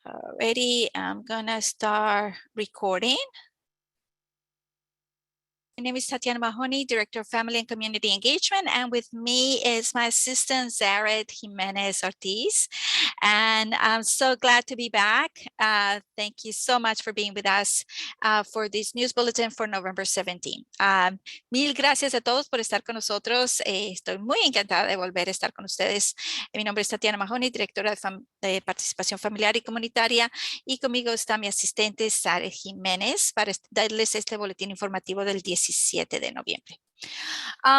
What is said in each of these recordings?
Alrighty, I'm gonna start recording. My name is Tatiana Mahoney, Director of Family and Community Engagement, and with me is my assistant, Zaret Jimenez Ortiz. And I'm so glad to be back. Thank you so much for being with us for this news bulletin for November 17. Mil gracias a todos por estar con nosotros. Estoy muy encantada de volver a estar con ustedes. Mi nombre es Tatiana Mahoney, Directora de Participación Familiar y Comunitaria, y conmigo está mi asistente, Zaret Jimenez, para darles este boletín informativo del 17 de noviembre.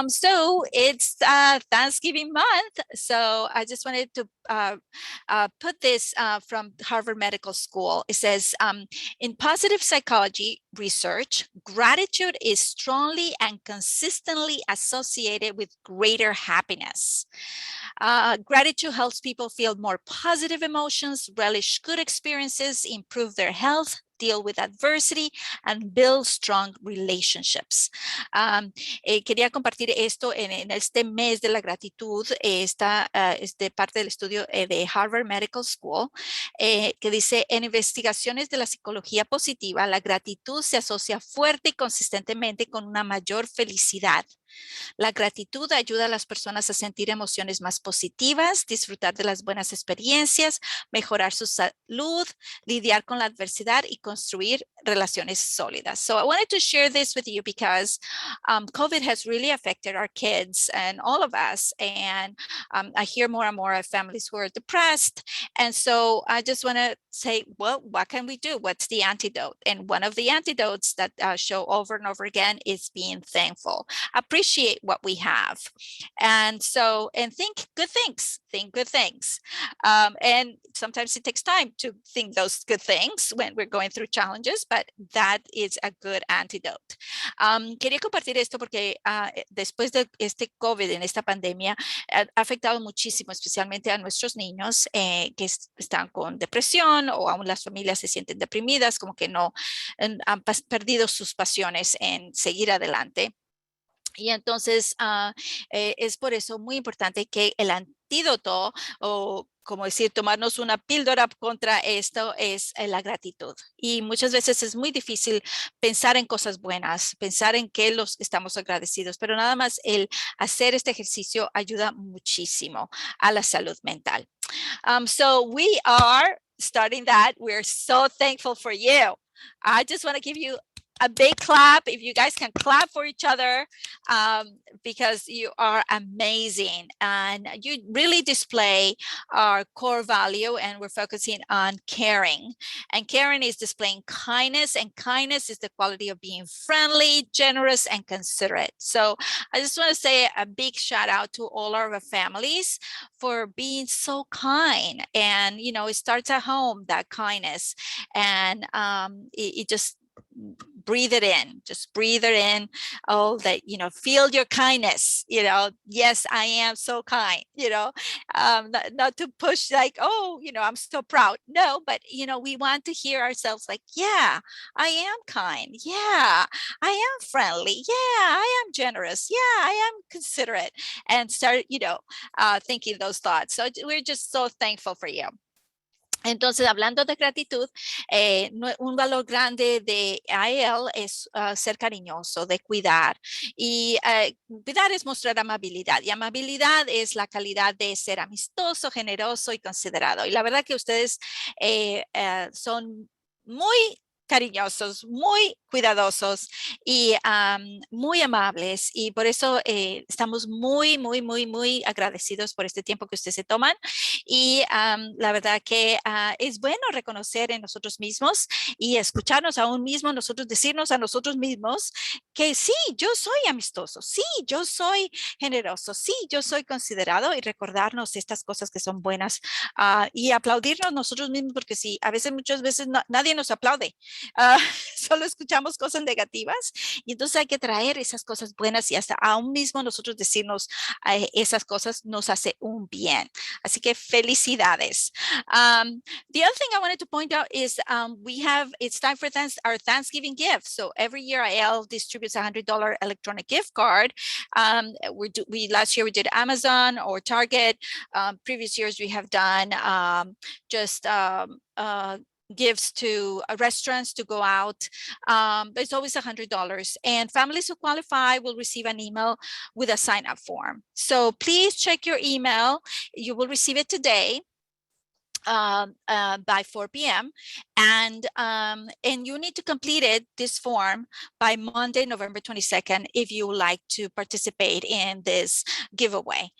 So it's Thanksgiving month. So I just wanted to put this from Harvard Medical School. It says, in positive psychology research, gratitude is strongly and consistently associated with greater happiness. Gratitude helps people feel more positive emotions, relish good experiences, improve their health, deal with adversity, and build strong relationships. Quería compartir esto en este mes de la gratitud. Esta es de parte del estudio de Harvard Medical School, que dice, en investigaciones de la psicología positiva, la gratitud se asocia fuerte y consistentemente con una mayor felicidad. La gratitud ayuda a las personas a sentir emociones más positivas, disfrutar de las buenas experiencias, mejorar su salud, lidiar con la adversidad y construir relaciones sólidas. So I wanted to share this with you because COVID has really affected our kids and all of us. And I hear more and more of families who are depressed. And so I just want to say, well, what can we do? What's the antidote? And one of the antidotes that show over and over again is being thankful. Appreciate what we have. And so, and think good things, and sometimes it takes time to think those good things when we're going through challenges, but that is a good antidote. Quería compartir esto porque después de este COVID, en esta pandemia, ha afectado muchísimo, especialmente a nuestros niños que están con depresión, o aún las familias se sienten deprimidas, como que no han perdido sus pasiones en seguir adelante. Y entonces es por eso muy importante que el antídoto, o como decir, tomarnos una píldora contra esto, es la gratitud. Y muchas veces es muy difícil pensar en cosas buenas, pensar en que los estamos agradecidos, pero nada más el hacer este ejercicio ayuda muchísimo a la salud mental. So we are starting that. We're so thankful for you. I just want to give you a big clap. If you guys can clap for each other, because you are amazing and you really display our core value, and we're focusing on caring. And caring is displaying kindness, and kindness is the quality of being friendly, generous, and considerate. So I just want to say a big shout out to all our families for being so kind. And, you know, it starts at home, that kindness. And it just breathe it in, just breathe it in. Oh, that, you know, feel your kindness, you know, yes, I am so kind, you know, not to push like, oh, you know, I'm so proud. No, but, you know, we want to hear ourselves like, yeah, I am kind. Yeah, I am friendly. Yeah, I am generous. Yeah, I am considerate, and start, you know, thinking those thoughts. So we're just so thankful for you. Entonces, hablando de gratitud, un valor grande de IAL es ser cariñoso, de cuidar. Y cuidar es mostrar amabilidad. Y amabilidad es la calidad de ser amistoso, generoso y considerado. Y la verdad que ustedes son muy cariñosos, muy cuidadosos y muy amables, y por eso estamos muy agradecidos por este tiempo que ustedes se toman. Y la verdad que es bueno reconocer en nosotros mismos y escucharnos a uno mismo, nosotros decirnos a nosotros mismos que sí, yo soy amistoso, sí, yo soy generoso, sí, yo soy considerado, y recordarnos estas cosas que son buenas y aplaudirnos nosotros mismos, porque sí, muchas veces nadie nos aplaude. solo escuchamos cosas negativas y entonces hay que traer esas cosas buenas y hasta aún mismo nosotros decirnos esas cosas nos hace un bien. Así que felicidades. The other thing I wanted to point out is it's time for our Thanksgiving gift. So every year IAL distributes a $100 electronic gift card. Last year we did Amazon or Target. Previous years we have done gifts to restaurants to go out, but it's always $100. And families who qualify will receive an email with a sign-up form. So please check your email. You will receive it today by 4 p.m. And you need to complete this form by Monday, November 22nd, if you would like to participate in this giveaway.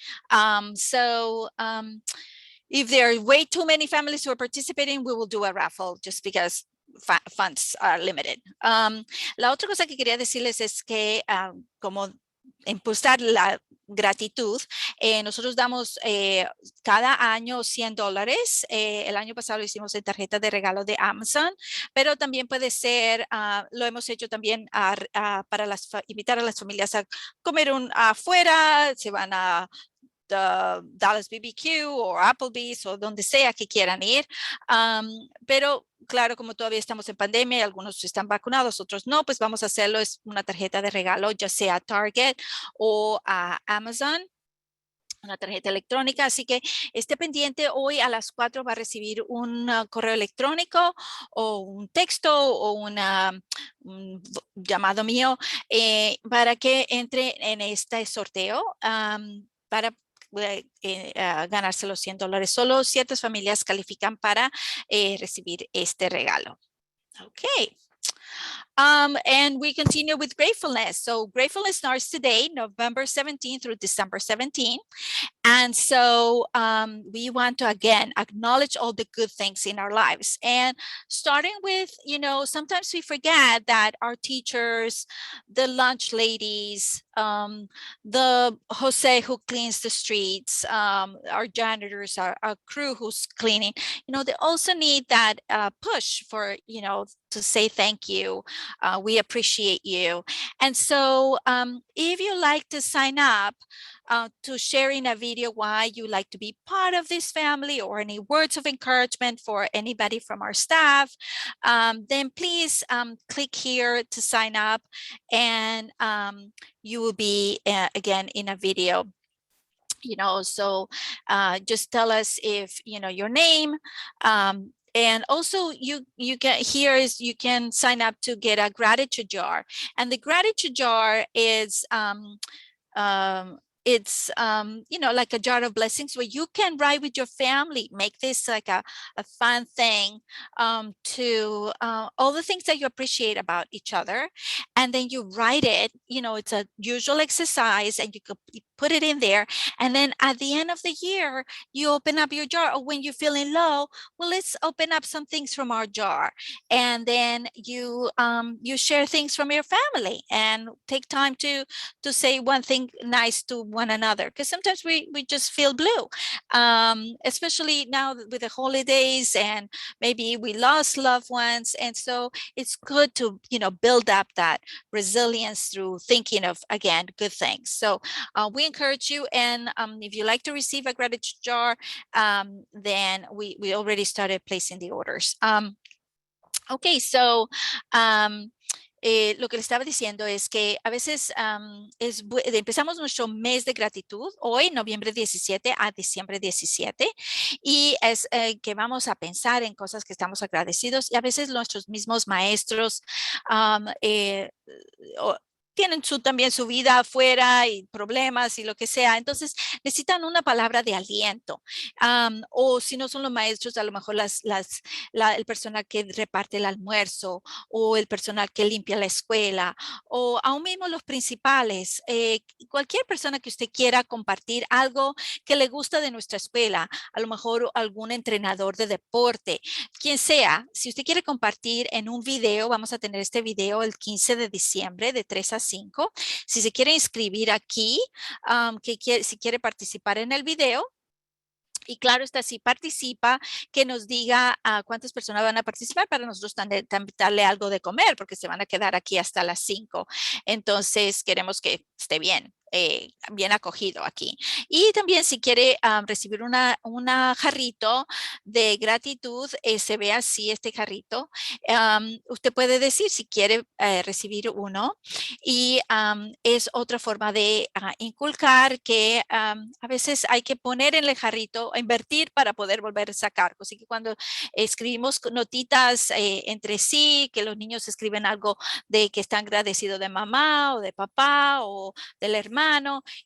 If there are way too many families who are participating, we will do a raffle just because funds are limited. La otra cosa que quería decirles es que como impulsar la gratitud, nosotros damos cada año $100. El año pasado lo hicimos en tarjeta de regalo de Amazon, pero también puede ser, lo hemos hecho también para invitar a las familias a comer afuera, se van a Dallas BBQ o Applebee's o donde sea que quieran ir. Pero claro, como todavía estamos en pandemia y algunos están vacunados, otros no, pues vamos a hacerlo, es una tarjeta de regalo, ya sea a Target o a Amazon, una tarjeta electrónica, así que esté pendiente. Hoy a las 4 va a recibir un correo electrónico o un texto o un llamado mío para que entre en este sorteo para ganarse los $100. Solo ciertas familias califican para recibir este regalo. Okay. And we continue with gratefulness. So gratefulness starts today, November 17th through December 17th. And so we want to, again, acknowledge all the good things in our lives. And starting with, sometimes we forget that our teachers, the lunch ladies, the Jose who cleans the streets, our janitors, our crew who's cleaning, they also need that push for, to say thank you. We appreciate you. And so if you like to sign up to sharing a video why you like to be part of this family or any words of encouragement for anybody from our staff, then please click here to sign up and you will be again in a video. So just tell us if your name, and also you can sign up to get a gratitude jar, and the gratitude jar is it's like a jar of blessings where you can write with your family, make this like a fun thing to all the things that you appreciate about each other, and then you write it. It's a usual exercise, and you could put it in there, and then at the end of the year you open up your jar, or when you're feeling low, well, let's open up some things from our jar, and then you share things from your family and take time to say one thing nice to one another, because sometimes we just feel blue, especially now with the holidays, and maybe we lost loved ones, and so it's good to build up that resilience through thinking of, again, good things. So we encourage you, and if you like to receive a gratitude jar, then we already started placing the orders. Okay, so lo que le estaba diciendo es que a veces empezamos nuestro mes de gratitud hoy, noviembre 17 a diciembre 17, y es que vamos a pensar en cosas que estamos agradecidos, y a veces nuestros mismos maestros tienen también su vida afuera y problemas y lo que sea, entonces necesitan una palabra de aliento, o si no son los maestros, a lo mejor el personal que reparte el almuerzo, o el personal que limpia la escuela, o aún mismo los principales, cualquier persona que usted quiera compartir algo que le gusta de nuestra escuela, a lo mejor algún entrenador de deporte, quien sea. Si usted quiere compartir en un video, vamos a tener este video el 15 de diciembre de 3 a 5. Si se quiere inscribir aquí, si quiere participar en el video, Y claro está, si participa, que nos diga cuántas personas van a participar para nosotros también darle algo de comer, porque se van a quedar aquí hasta las 5. Entonces, queremos que esté bien. Bien acogido aquí. Y también si quiere recibir una jarrito de gratitud, se ve así este jarrito. Usted puede decir si quiere recibir uno, y es otra forma de inculcar que a veces hay que poner en el jarrito, invertir para poder volver a sacar. Así que cuando escribimos notitas entre sí, que los niños escriben algo de que están agradecidos de mamá o de papá o del hermano,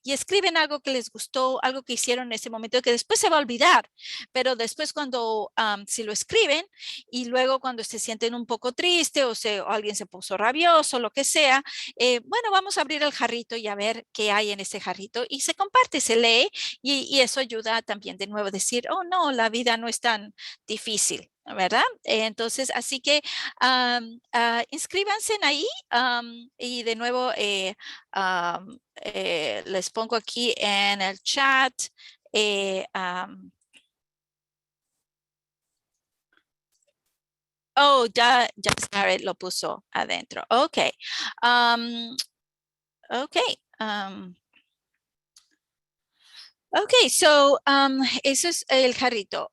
y escriben algo que les gustó, algo que hicieron en ese momento, que después se va a olvidar, pero después cuando si lo escriben y luego cuando se sienten un poco tristes o alguien se puso rabioso, lo que sea, bueno, vamos a abrir el jarrito y a ver qué hay en ese jarrito, y se comparte, se lee, y eso ayuda también de nuevo a decir, oh no, la vida no es tan difícil, ¿verdad? Entonces, así que inscríbanse ahí, y de nuevo les pongo aquí en el chat. Oh, ya Jared lo puso adentro. Ok. Ok. Ok, so eso es el jarrito.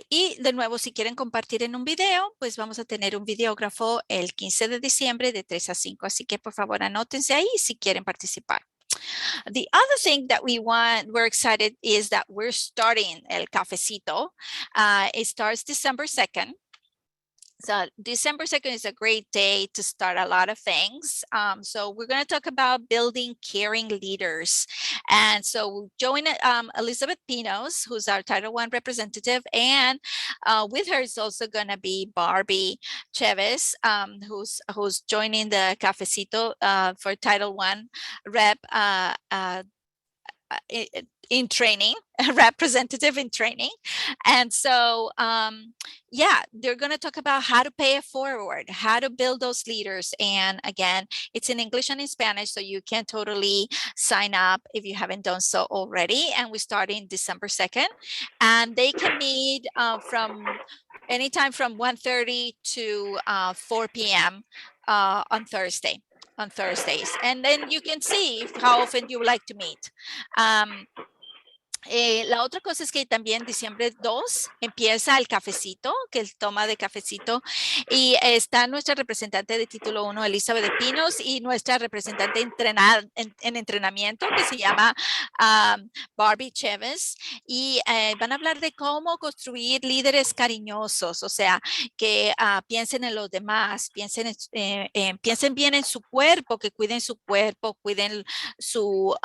Y de nuevo, si quieren compartir en un video, pues vamos a tener un videógrafo el 15 de diciembre de 3 a 5. Así que por favor anótense ahí si quieren participar. The other thing that we're excited is that we're starting El Cafecito. It starts December 2nd. So December 2nd is a great day to start a lot of things. So we're going to talk about building caring leaders. And so we'll join Elizabeth Pinos, who's our Title I representative. And with her is also going to be Barbie Chavez, who's joining the Cafecito for Title I rep in training, representative in training. And so, yeah, they're going to talk about how to pay it forward, how to build those leaders. And again, it's in English and in Spanish, so you can totally sign up if you haven't done so already. And we start in December 2nd. And they can meet from anytime from 1:30 to 4 p.m. On Thursdays. And then you can see how often you would like to meet. La otra cosa es que también diciembre 2 empieza el cafecito, que es toma de cafecito, y está nuestra representante de título 1, Elizabeth de Pinos, y nuestra representante en entrenamiento, que se llama Barbie Chavez, y van a hablar de cómo construir líderes cariñosos, o sea, que piensen en los demás, piensen bien en su cuerpo, que cuiden su cuerpo, cuiden su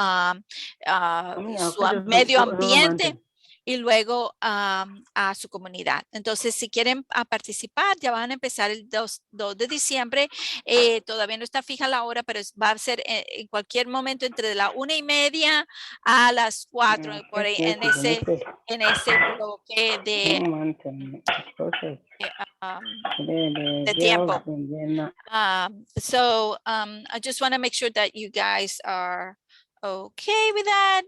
medio ambiente y luego a su comunidad. Entonces, si quieren participar, ya van a empezar el 2 de diciembre. Todavía no está fija la hora, pero va a ser en cualquier momento entre la 1:30 a las 4 por ahí, en ese bloque de tiempo. So I just want to make sure that you guys are okay with that.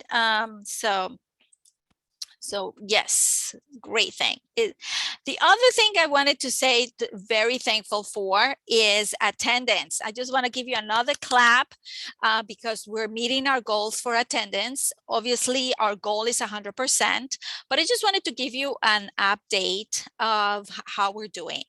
So yes, great thing. The other thing I wanted to say, very thankful for, is attendance. I just want to give you another clap because we're meeting our goals for attendance. Obviously, our goal is 100%, but I just wanted to give you an update of how we're doing.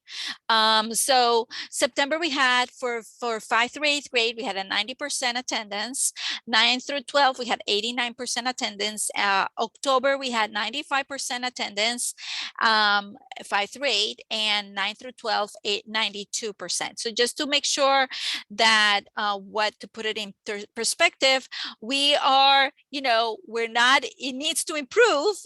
So September we had for 5th through 8th grade, we had a 90% attendance. 9th through 12th, we had 89% attendance. October, we had 95% attendance, 5th through 8th, and 9th through 12th, 92%. So just to make sure that to put it in perspective, we are, we're not, it needs to improve,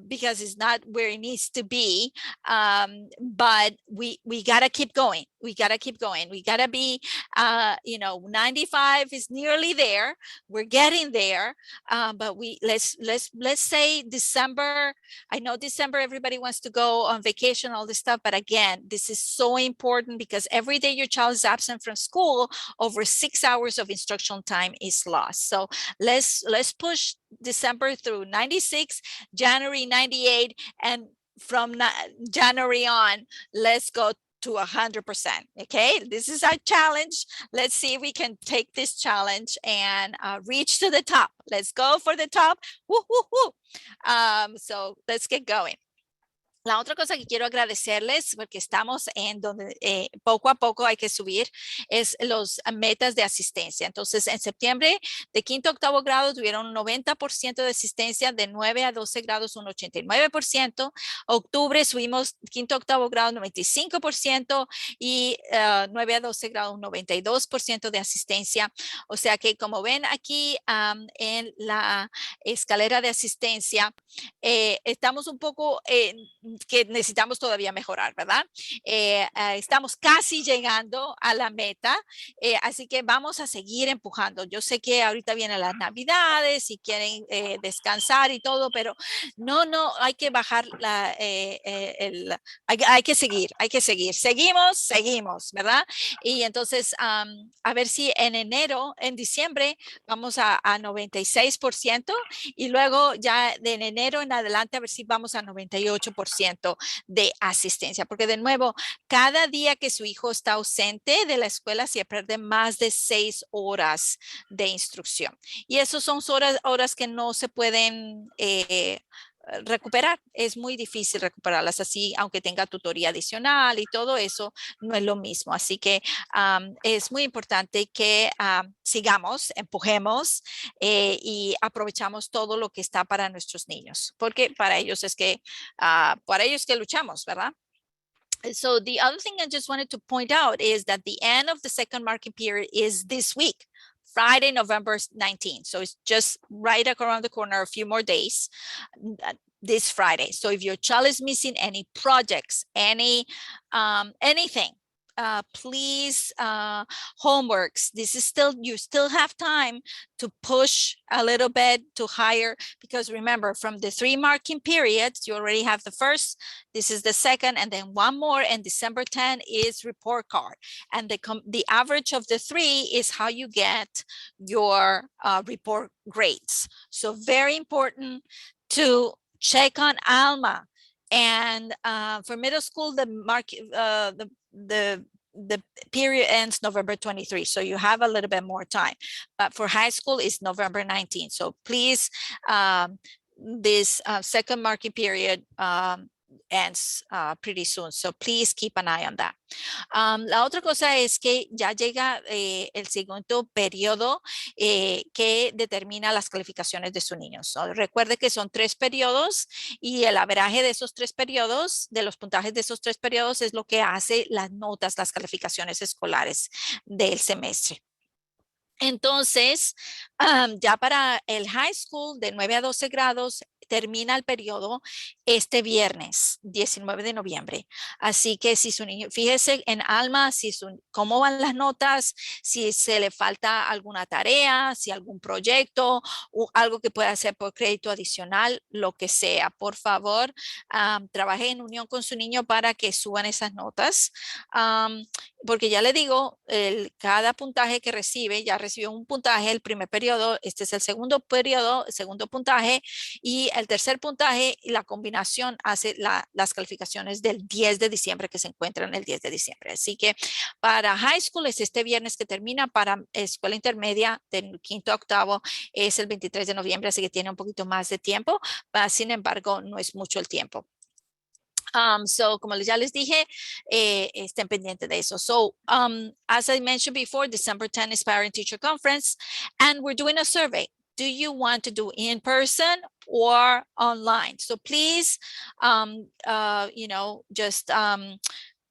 because it's not where it needs to be. But we got to keep going. We got to keep going. We got to be, 95 is nearly there. We're getting there. But let's say December. I know December, everybody wants to go on vacation, all this stuff. But again, this is so important because every day your child is absent from school, over 6 hours of instructional time is lost. So let's push December through 96, January 98, and from January on, let's go to 100%. Okay, this is our challenge. Let's see if we can take this challenge and reach to the top. Let's go for the top. Woo, woo, woo. So let's get going. La otra cosa que quiero agradecerles, porque estamos en donde poco a poco hay que subir, es los metas de asistencia. Entonces, en septiembre, de quinto a octavo grado, tuvieron un 90% de asistencia, de 9 a 12 grados, un 89%. Octubre, subimos quinto a octavo grado, 95%, y 9 a 12 grados, un 92% de asistencia. O sea que, como ven aquí en la escalera de asistencia, estamos un poco que necesitamos todavía mejorar, ¿verdad? Estamos casi llegando a la meta, así que vamos a seguir empujando. Yo sé que ahorita vienen las Navidades y quieren descansar y todo, pero no, hay que bajar hay que seguir. Seguimos, ¿verdad? Y entonces, a ver si en diciembre, vamos a 96%, y luego ya en enero en adelante a ver si vamos a 98% de asistencia, porque de nuevo, cada día que su hijo está ausente de la escuela se pierde más de 6 horas de instrucción, y esas son horas que no se pueden recuperar. Es muy difícil recuperarlas así, aunque tenga tutoría adicional y todo eso, no es lo mismo. Así que es muy importante que sigamos, empujemos y aprovechamos todo lo que está para nuestros niños, porque para ellos es que luchamos, ¿verdad? So the other thing I just wanted to point out is that the end of the second marking period is this week, Friday, November 19th. So it's just right around the corner, a few more days, this Friday. So if your child is missing any projects, anything, please, homeworks, you still have time to push a little bit to higher, because remember, from the 3 marking periods, you already have the first, this is the second, and then one more, and December 10 is report card. And the average of the 3 is how you get your report grades. So very important to check on Alma. And for middle school, the period ends November 23, so you have a little bit more time. But for high school, it's November 19. So please, this second marking period ends pretty soon. So please keep an eye on that. La otra cosa es que ya llega el segundo periodo que determina las calificaciones de sus niños. So, recuerde que son 3 periodos y el averaje de esos 3 periodos, de los puntajes de esos 3 periodos, es lo que hace las notas, las calificaciones escolares del semestre. Entonces, ya para el high school de 9 a 12 grados, termina el periodo este viernes 19 de noviembre. Así que si su niño, fíjese en Alma, cómo van las notas, si se le falta alguna tarea, si algún proyecto o algo que pueda hacer por crédito adicional, lo que sea. Por favor, trabaje en unión con su niño para que suban esas notas. Porque ya le digo, cada puntaje que recibe, ya recibió un puntaje el primer periodo, este es el segundo periodo, el segundo puntaje, y el tercer puntaje, y la combinación hace las calificaciones del 10 de diciembre que se encuentran el 10 de diciembre. Así que para high school es este viernes que termina, para escuela intermedia del quinto a octavo es el 23 de noviembre, así que tiene un poquito más de tiempo, sin embargo no es mucho el tiempo. So, como ya les dije, estén pendientes de eso. So, as I mentioned before, December 10 is Parent Teacher Conference, and we're doing a survey. Do you want to do in person or online? So please, just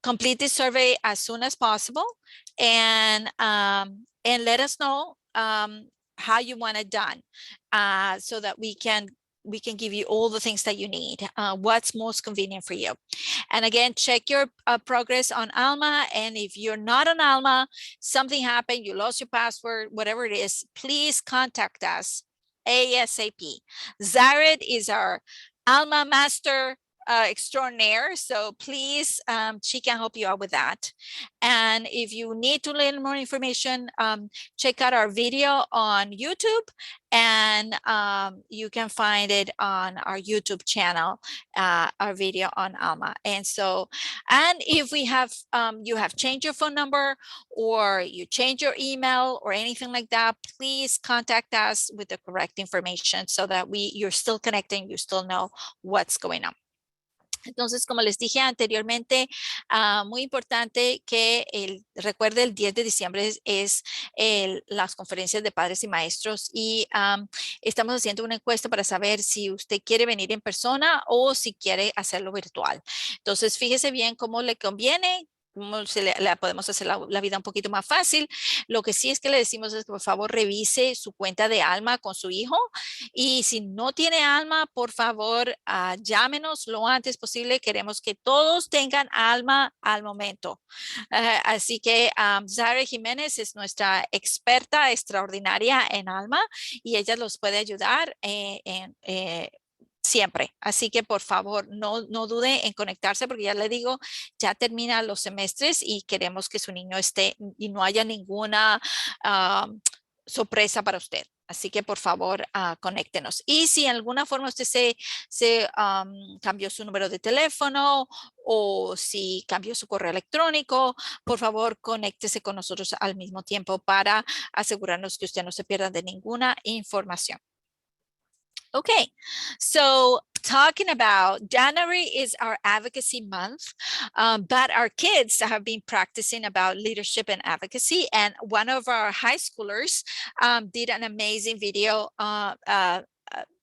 complete this survey as soon as possible, and let us know how you want it done, so that we can give you all the things that you need, what's most convenient for you. And again, check your progress on Alma. And if you're not on Alma, something happened, you lost your password, whatever it is, please contact us ASAP. Zared is our Alma Master extraordinaire. So please, she can help you out with that. And if you need to learn more information, check out our video on YouTube, and you can find it on our YouTube channel, our video on Alma. And so, and if we have, you have changed your phone number or you change your email or anything like that, please contact us with the correct information so that you're still connecting, you still know what's going on. Entonces, como les dije anteriormente, muy importante que recuerde el 10 de diciembre es las conferencias de padres y maestros, y estamos haciendo una encuesta para saber si usted quiere venir en persona o si quiere hacerlo virtual. Entonces, fíjese bien cómo le conviene. Le podemos hacer la vida un poquito más fácil. Lo que sí es que le decimos es que por favor revise su cuenta de Alma con su hijo, y si no tiene Alma, por favor llámenos lo antes posible. Queremos que todos tengan Alma al momento. Así que Zara Jiménez es nuestra experta extraordinaria en Alma y ella los puede ayudar siempre. Así que por favor no dude en conectarse, porque ya le digo, ya terminan los semestres y queremos que su niño esté y no haya ninguna sorpresa para usted. Así que por favor conéctenos. Y si en alguna forma usted se cambió su número de teléfono o si cambió su correo electrónico, por favor conéctese con nosotros al mismo tiempo para asegurarnos que usted no se pierda de ninguna información. Okay, so talking about January is our advocacy month, but our kids have been practicing about leadership and advocacy, and one of our high schoolers did an amazing video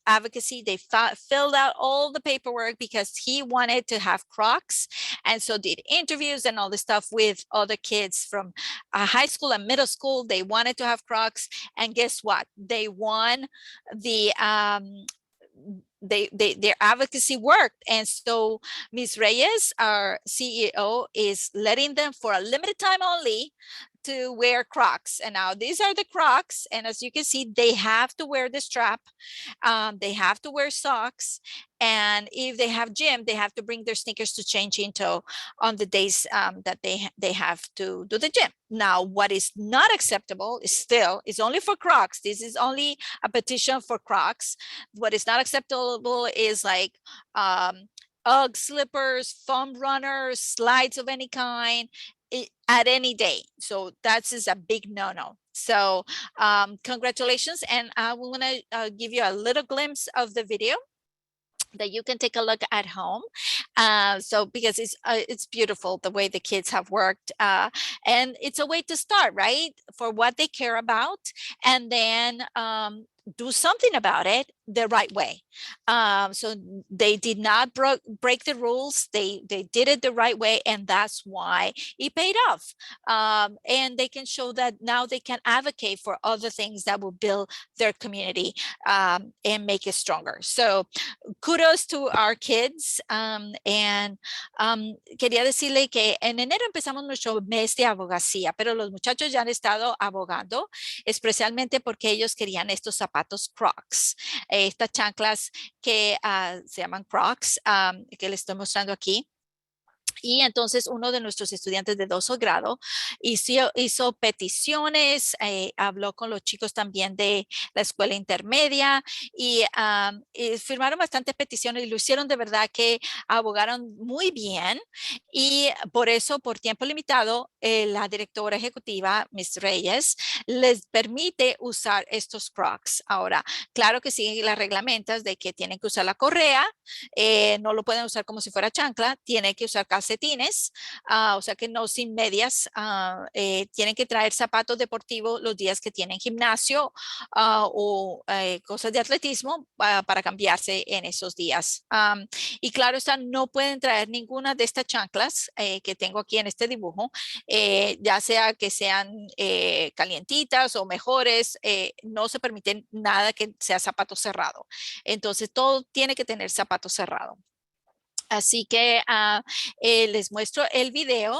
advocacy. They filled out all the paperwork because he wanted to have Crocs, and so did interviews and all this stuff with other kids from high school and middle school. They wanted to have Crocs, and guess what? They won the their advocacy worked. And so Ms. Reyes, our CEO, is letting them for a limited time only to wear Crocs. And now these are the Crocs, and as you can see, they have to wear the strap, they have to wear socks, and if they have gym, they have to bring their sneakers to change into on the days that they have to do the gym. Now, what is not acceptable is only for Crocs. This is only a petition for Crocs. What is not acceptable is like UGG slippers, foam runners, slides of any kind, at any day. So that is a big no-no. So congratulations, and I want to give you a little glimpse of the video that you can take a look at home. So because it's beautiful the way the kids have worked, and it's a way to start, right, for what they care about, and then do something about it the right way. So they did not break the rules. They did it the right way, and that's why it paid off. And they can show that now they can advocate for other things that will build their community and make it stronger. So kudos to our kids. And quería decirle que en enero empezamos nuestro mes de abogacía, pero los muchachos ya han estado abogando, especialmente porque ellos querían estos zapatos Crocs, estas chanclas que se llaman Crocs, que les estoy mostrando aquí. Y entonces uno de nuestros estudiantes de 12 grado hizo peticiones, habló con los chicos también de la escuela intermedia y firmaron bastantes peticiones y lo hicieron de verdad que abogaron muy bien, y por eso por tiempo limitado la directora ejecutiva, Ms. Reyes, les permite usar estos Crocs. Ahora, claro que siguen las reglamentas de que tienen que usar la correa, no lo pueden usar como si fuera chancla, tienen que usar calcetines, o sea que no sin medias, tienen que traer zapatos deportivos los días que tienen gimnasio o cosas de atletismo para cambiarse en esos días. Y claro está, no pueden traer ninguna de estas chanclas que tengo aquí en este dibujo, ya sea que sean calientitas o mejores, no se permite nada que sea zapato cerrado. Entonces todo tiene que tener zapato cerrado. Así que les muestro el video,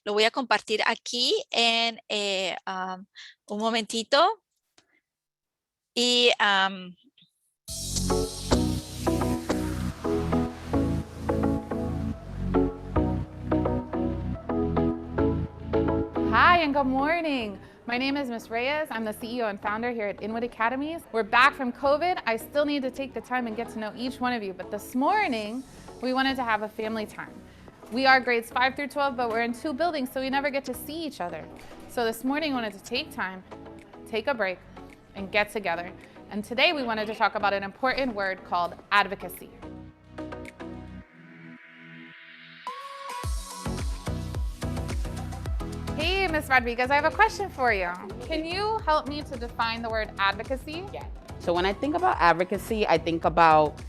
lo voy a compartir aquí en un momentito. Y and good morning. My name is Ms. Reyes. I'm the CEO and founder here at Inwood Academies. We're back from COVID. I still need to take the time and get to know each one of you, but this morning we wanted to have a family time. We are grades 5 through 12, but we're in 2 buildings, so we never get to see each other. So this morning we wanted to take time, take a break, and get together. And today we wanted to talk about an important word called advocacy. Hey, Ms. Rodriguez, I have a question for you. Can you help me to define the word advocacy? Yeah. So when I think about advocacy, I think about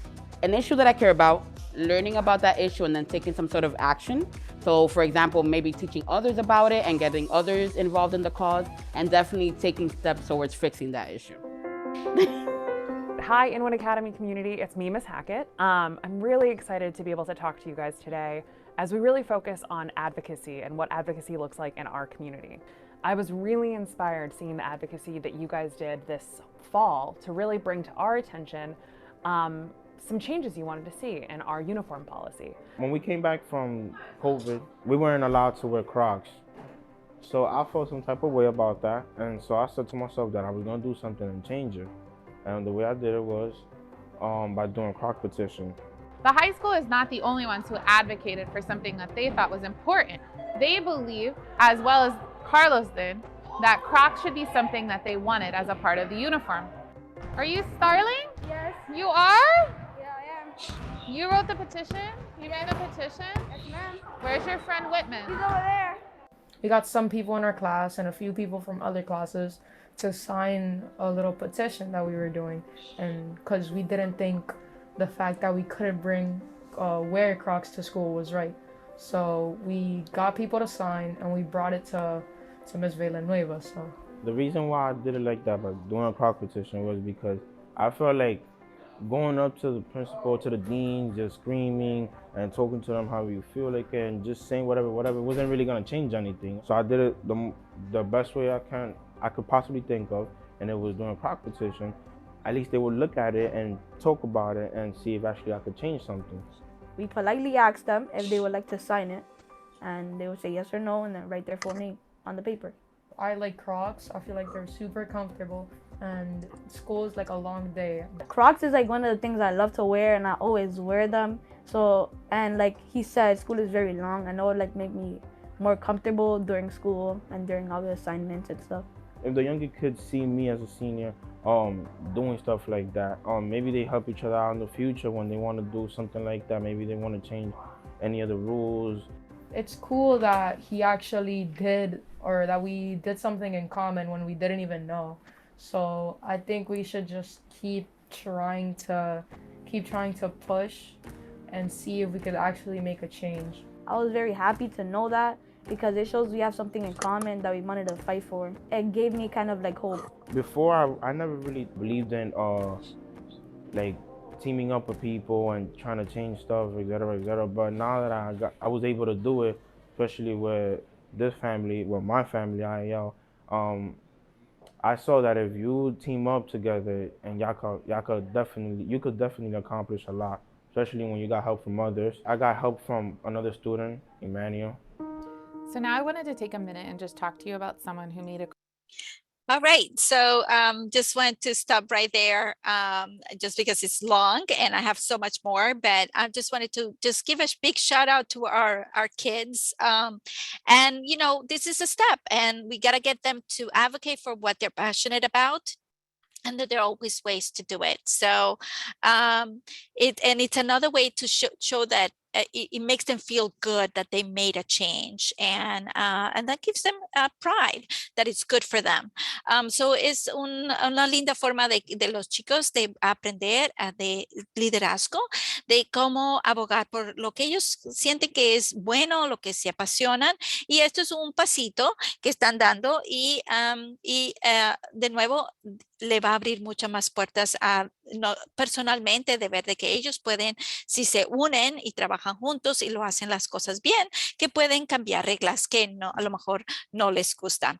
an issue that I care about, learning about that issue, and then taking some sort of action. So for example, maybe teaching others about it and getting others involved in the cause, and definitely taking steps towards fixing that issue. Hi, Inwood Academy community. It's me, Ms. Hackett. I'm really excited to be able to talk to you guys today as we really focus on advocacy and what advocacy looks like in our community. I was really inspired seeing the advocacy that you guys did this fall to really bring to our attention some changes you wanted to see in our uniform policy. When we came back from COVID, we weren't allowed to wear Crocs. So I felt some type of way about that. And so I said to myself that I was gonna do something and change it. And the way I did it was by doing a Croc petition. The high school is not the only ones who advocated for something that they thought was important. They believe, as well as Carlos did, that Crocs should be something that they wanted as a part of the uniform. Are you Starling? Yes. You are? Yeah, I am. You wrote the petition? You made the petition? Yes, ma'am. Where's your friend Whitman? He's over there. We got some people in our class and a few people from other classes to sign a little petition that we were doing, and because we didn't think the fact that we couldn't wear Crocs to school was right. So we got people to sign and we brought it to Ms. Villanueva. So The reason why I did it like that by doing a Croc petition was because I felt like going up to the principal, to the dean, just screaming and talking to them how you feel like it and just saying whatever, wasn't really gonna change anything. So I did it the best way I could possibly think of, and it was doing a Croc petition. At least they would look at it and talk about it and see if actually I could change something. We politely asked them if they would like to sign it, and they would say yes or no, and then write their full name on the paper. I like Crocs. I feel like they're super comfortable, and school is like a long day. Crocs is like one of the things I love to wear, and I always wear them. So, and like he said, school is very long, and it would like make me more comfortable during school and during all the assignments and stuff. If the younger kids see me as a senior doing stuff like that, maybe they help each other out in the future when they want to do something like that. Maybe they want to change any of the rules. It's cool that he actually did, or that we did something in common when we didn't even know. So I think we should just keep trying to push and see if we could actually make a change. I was very happy to know that, because it shows we have something in common that we wanted to fight for. It gave me kind of like hope. Before, I never really believed in like teaming up with people and trying to change stuff, etc. But now that I was able to do it, especially with this family, with my family, IAL, I saw that if you team up together and you could definitely accomplish a lot, especially when you got help from others. I got help from another student, Emmanuel. So now I wanted to take a minute and just talk to you about someone who made a... All right, so just want to stop right there just because it's long and I have so much more, but I just wanted to just give a big shout out to our kids. And, you know, this is a step and we got to get them to advocate for what they're passionate about, and that there are always ways to do it. So it's another way to show that it makes them feel good that they made a change, and that gives them pride that it's good for them. So es una linda forma de los chicos de aprender de liderazgo, de cómo abogar por lo que ellos sienten que es bueno, lo que se apasionan, y esto es un pasito que están dando y de nuevo le va a abrir muchas más puertas personalmente, de ver de que ellos pueden, si se unen y trabajan juntos y lo hacen las cosas bien, que pueden cambiar reglas que no, a lo mejor no les gustan.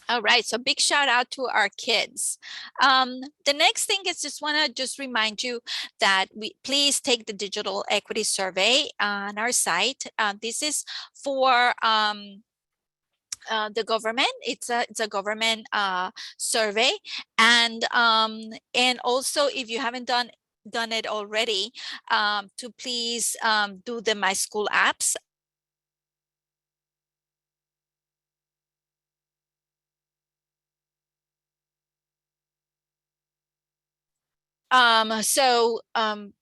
All right, so big shout out to our kids. The next thing is just want to remind you that please take the digital equity survey on our site. This is for the government. It's a government survey, and also if you haven't done it already, to please do the My School apps. So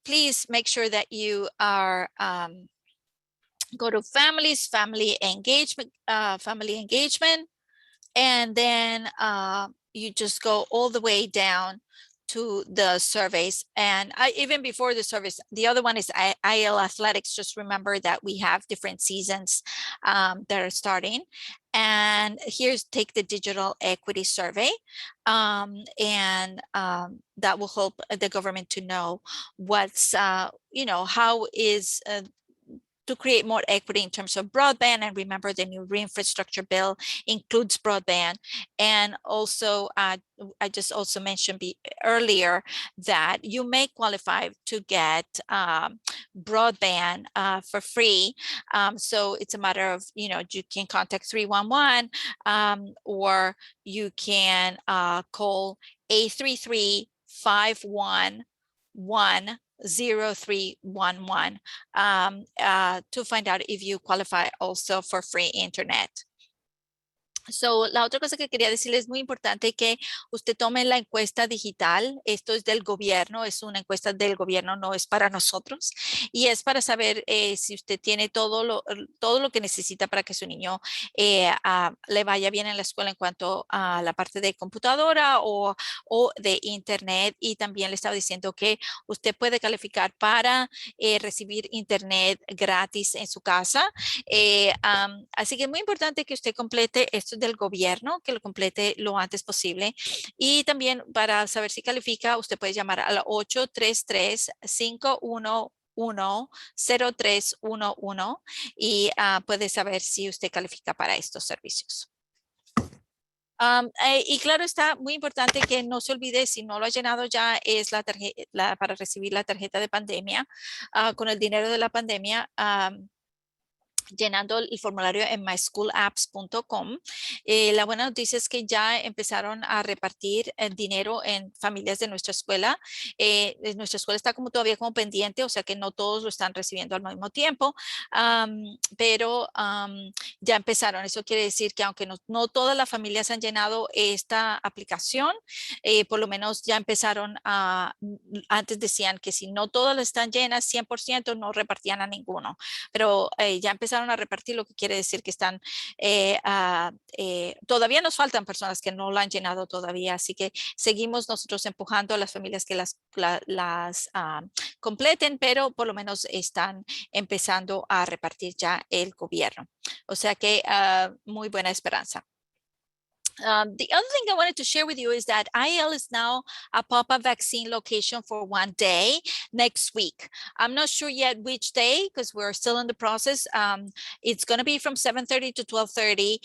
please make sure that you are go to family engagement, and then you just go all the way down to the surveys. And even before the surveys, the other one is IAL Athletics. Just remember that we have different seasons that are starting. And here's take the digital equity survey, and that will help the government to know what's how is to create more equity in terms of broadband. And remember, the new infrastructure bill includes broadband. And also, I just also mentioned earlier that you may qualify to get broadband for free. So it's a matter of, you can contact 311, or you can call 833-511-0311 to find out if you qualify also for free internet. So, la otra cosa que quería decirles, es muy importante que usted tome la encuesta digital. Esto es del gobierno, es una encuesta del gobierno, no es para nosotros. Y es para saber si usted tiene todo lo que necesita para que su niño le vaya bien en la escuela en cuanto a la parte de computadora o de internet. Y también le estaba diciendo que usted puede calificar para recibir internet gratis en su casa. Así que es muy importante que usted complete esto del gobierno, que lo complete lo antes posible. Y también para saber si califica, usted puede llamar al 833-511-0311 y puede saber si usted califica para estos servicios. Y claro, está muy importante que no se olvide, si no lo ha llenado ya, es para recibir la tarjeta de pandemia con el dinero de la pandemia. Llenando el formulario en myschoolapps.com. La buena noticia es que ya empezaron a repartir el dinero en familias de nuestra escuela. Nuestra escuela está todavía como pendiente, o sea que no todos lo están recibiendo al mismo tiempo, pero ya empezaron. Eso quiere decir que aunque no todas las familias han llenado esta aplicación, por lo menos ya empezaron antes decían que si no todas están llenas 100% no repartían a ninguno, pero ya empezaron a repartir, lo que quiere decir que están, todavía nos faltan personas que no lo han llenado todavía, así que seguimos nosotros empujando a las familias que las completen, pero por lo menos están empezando a repartir ya el gobierno. O sea que muy buena esperanza. The other thing I wanted to share with you is that IAL is now a pop-up vaccine location for one day next week. I'm not sure yet which day because we're still in the process. It's going to be from 7:30 to 12:30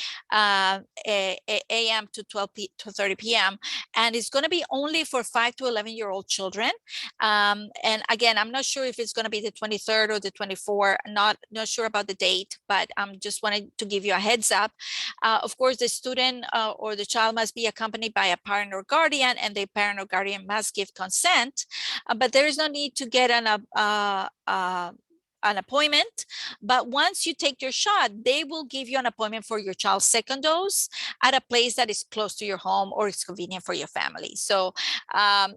a.m. to 12:30 p.m. And it's going to be only for 5 to 11-year-old children. And again, I'm not sure if it's going to be the 23rd or the 24th. Not sure about the date, but I'm just wanted to give you a heads up. Of course, the student or the child must be accompanied by a parent or guardian, and the parent or guardian must give consent. But there is no need to get an appointment. But once you take your shot, they will give you an appointment for your child's second dose at a place that is close to your home or is convenient for your family. So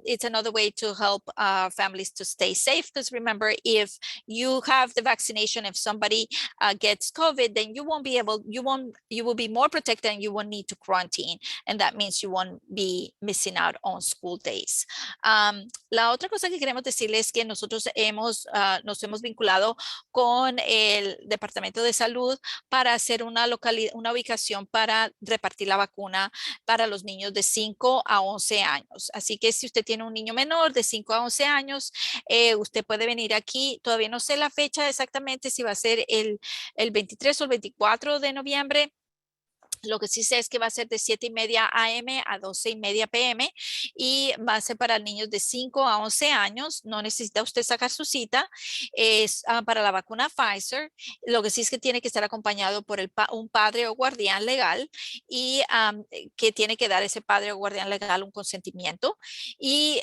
it's another way to help families to stay safe, because remember, if you have the vaccination, if somebody gets COVID, then you will be more protected and you won't need to quarantine, and that means you won't be missing out on school days. La otra cosa que queremos decirles es que nosotros nos hemos vinculado con el Departamento de Salud para hacer una ubicación para repartir la vacuna para los niños de 5 a 11 años. Así que si usted tiene un niño menor de 5 a 11 años, usted puede venir aquí. Todavía no sé la fecha exactamente, si va a ser el 23 o el 24 de noviembre. Lo que sí sé es que va a ser de 7:30 a.m. a 12:30 p.m. y va a ser para niños de 5 a 11 años. No necesita usted sacar su cita. Es para la vacuna Pfizer. Lo que sí es que tiene que estar acompañado por un padre o guardián legal y que tiene que dar ese padre o guardián legal un consentimiento. Y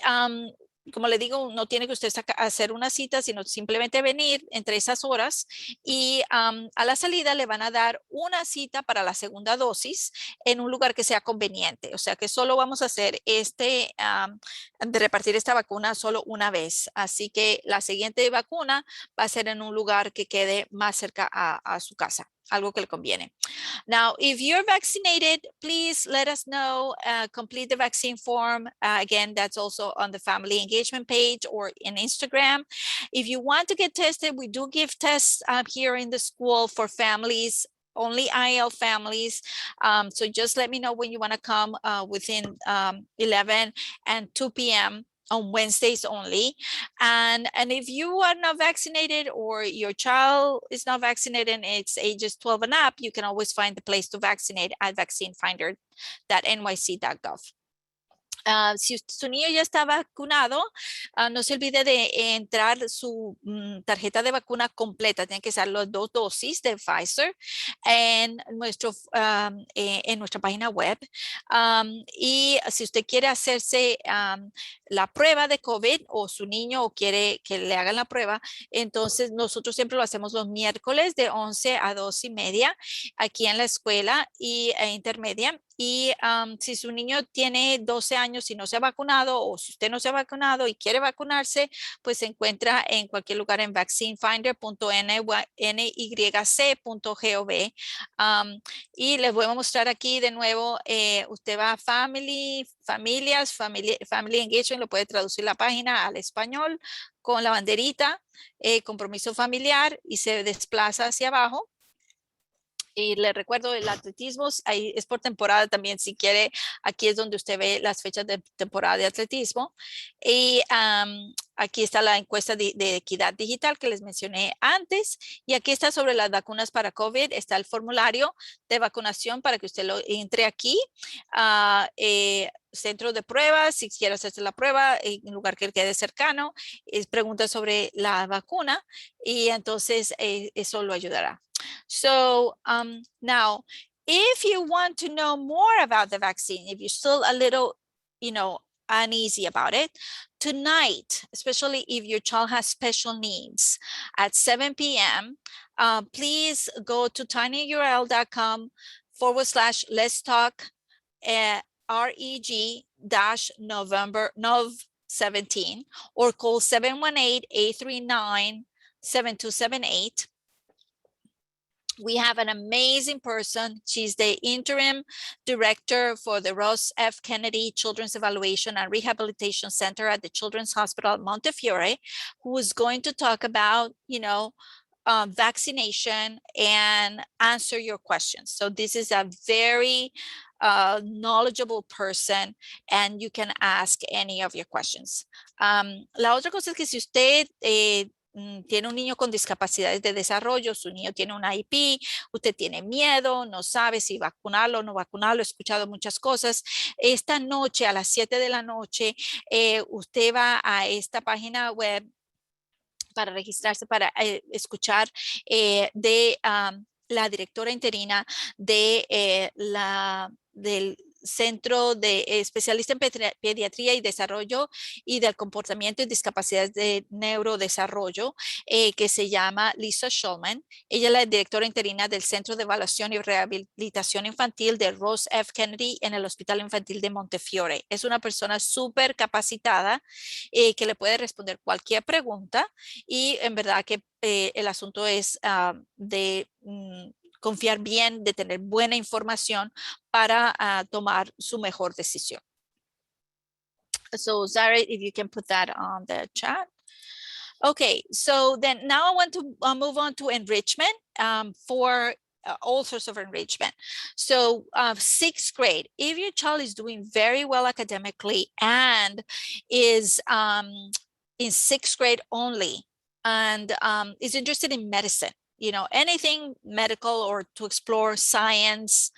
como le digo, no tiene que usted hacer una cita, sino simplemente venir entre esas horas y a la salida le van a dar una cita para la segunda dosis en un lugar que sea conveniente. O sea que solo vamos a hacer de repartir esta vacuna solo una vez. Así que la siguiente vacuna va a ser en un lugar que quede más cerca a su casa, algo que le conviene. Now, if you're vaccinated, please let us know, complete the vaccine form. Again, that's also on the family engagement page or in Instagram. If you want to get tested, we do give tests here in the school for families, only IAL families. So just let me know when you want to come within 11 and 2 p.m. on Wednesdays only. And if you are not vaccinated or your child is not vaccinated and it's ages 12 and up, you can always find the place to vaccinate at vaccinefinder.nyc.gov. Si su niño ya está vacunado, no se olvide de entrar su tarjeta de vacuna completa. Tienen que ser las 2 dosis de Pfizer en nuestra página web. Y si usted quiere hacerse la prueba de COVID o su niño quiere que le hagan la prueba, entonces nosotros siempre lo hacemos los miércoles de 11 a 2:30 aquí en la escuela intermedia. Y si su niño tiene 12 años y no se ha vacunado, o si usted no se ha vacunado y quiere vacunarse, pues se encuentra en cualquier lugar en vaccinefinder.nyc.gov. Y les voy a mostrar aquí de nuevo, usted va a Family Engagement, lo puede traducir la página al español con la banderita, compromiso familiar, y se desplaza hacia abajo. Y le recuerdo, el atletismo ahí es por temporada también, si quiere, aquí es donde usted ve las fechas de temporada de atletismo. Y aquí está la encuesta de equidad digital que les mencioné antes. Y aquí está sobre las vacunas para COVID, está el formulario de vacunación para que usted lo entre aquí. Centro de pruebas, si quiere hacerse la prueba en un lugar que le quede cercano, pregunta sobre la vacuna y entonces eso lo ayudará. So now, if you want to know more about the vaccine, if you're still a little, uneasy about it, tonight, especially if your child has special needs, at 7 p.m., please go to tinyurl.com/let's talk reg-November or call 718-839-7278. We have an amazing person. She's the interim director for the Ross F. Kennedy Children's Evaluation and Rehabilitation Center at the Children's Hospital Montefiore, who is going to talk about, vaccination and answer your questions. So this is a very knowledgeable person and you can ask any of your questions. La otra cosa es que si usted tiene un niño con discapacidades de desarrollo, su niño tiene una IP, usted tiene miedo, no sabe si vacunarlo o no vacunarlo, he escuchado muchas cosas. Esta noche a las 7 de la noche, usted va a esta página web para registrarse, para escuchar de la directora interina del Centro de Especialista en Pediatría y Desarrollo y del Comportamiento y Discapacidades de Neurodesarrollo, que se llama Lisa Schulman. Ella es la directora interina del Centro de Evaluación y Rehabilitación Infantil de Ross F. Kennedy en el Hospital Infantil de Montefiore. Es una persona súper capacitada que le puede responder cualquier pregunta y en verdad que el asunto es de confiar bien, de tener buena información para tomar su mejor decisión. So Zara, if you can put that on the chat. Okay, so then now I want to move on to enrichment for all sorts of enrichment. So 6th grade, if your child is doing very well academically and is in 6th grade only and is interested in medicine, anything medical or to explore science,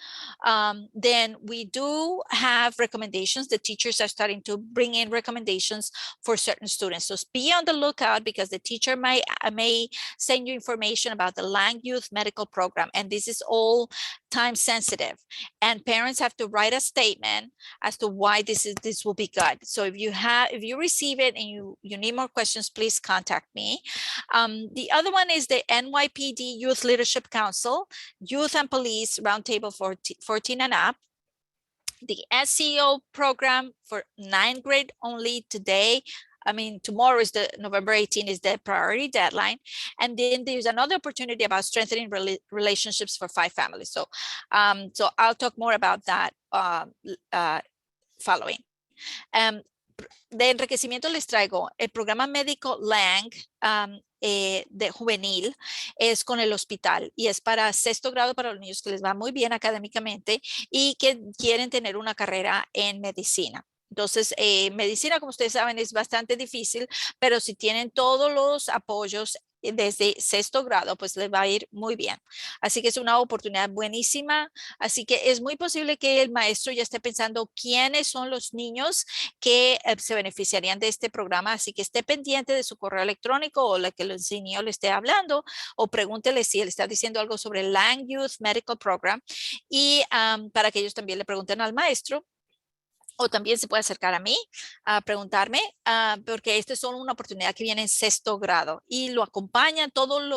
then we do have recommendations. The teachers are starting to bring in recommendations for certain students. So be on the lookout, because the teacher may send you information about the Lang Youth Medical Program, and this is all time sensitive, and parents have to write a statement as to why this will be good. So if you receive it and you need more questions, please contact me. The other one is the NYPD Youth Leadership Council, Youth and Police Roundtable for 14 and up. The SEO program for 9th grade only today. Tomorrow is the November 18 is the priority deadline. And then there's another opportunity about strengthening relationships for 5 families. So I'll talk more about that following. De enriquecimiento les traigo el programa médico Lang de juvenil, es con el hospital y es para 6º grado para los niños que les va muy bien académicamente y que quieren tener una carrera en medicina. Entonces, medicina, como ustedes saben, es bastante difícil, pero si tienen todos los apoyos desde 6º grado, pues les va a ir muy bien. Así que es una oportunidad buenísima. Así que es muy posible que el maestro ya esté pensando quiénes son los niños que se beneficiarían de este programa. Así que esté pendiente de su correo electrónico o la que el enseñó le esté hablando, o pregúntele si él está diciendo algo sobre el Lang Youth Medical Program, y para que ellos también le pregunten al maestro. O también se puede acercar a mí a preguntarme, porque esta es solo una oportunidad que viene en 6º grado y lo acompaña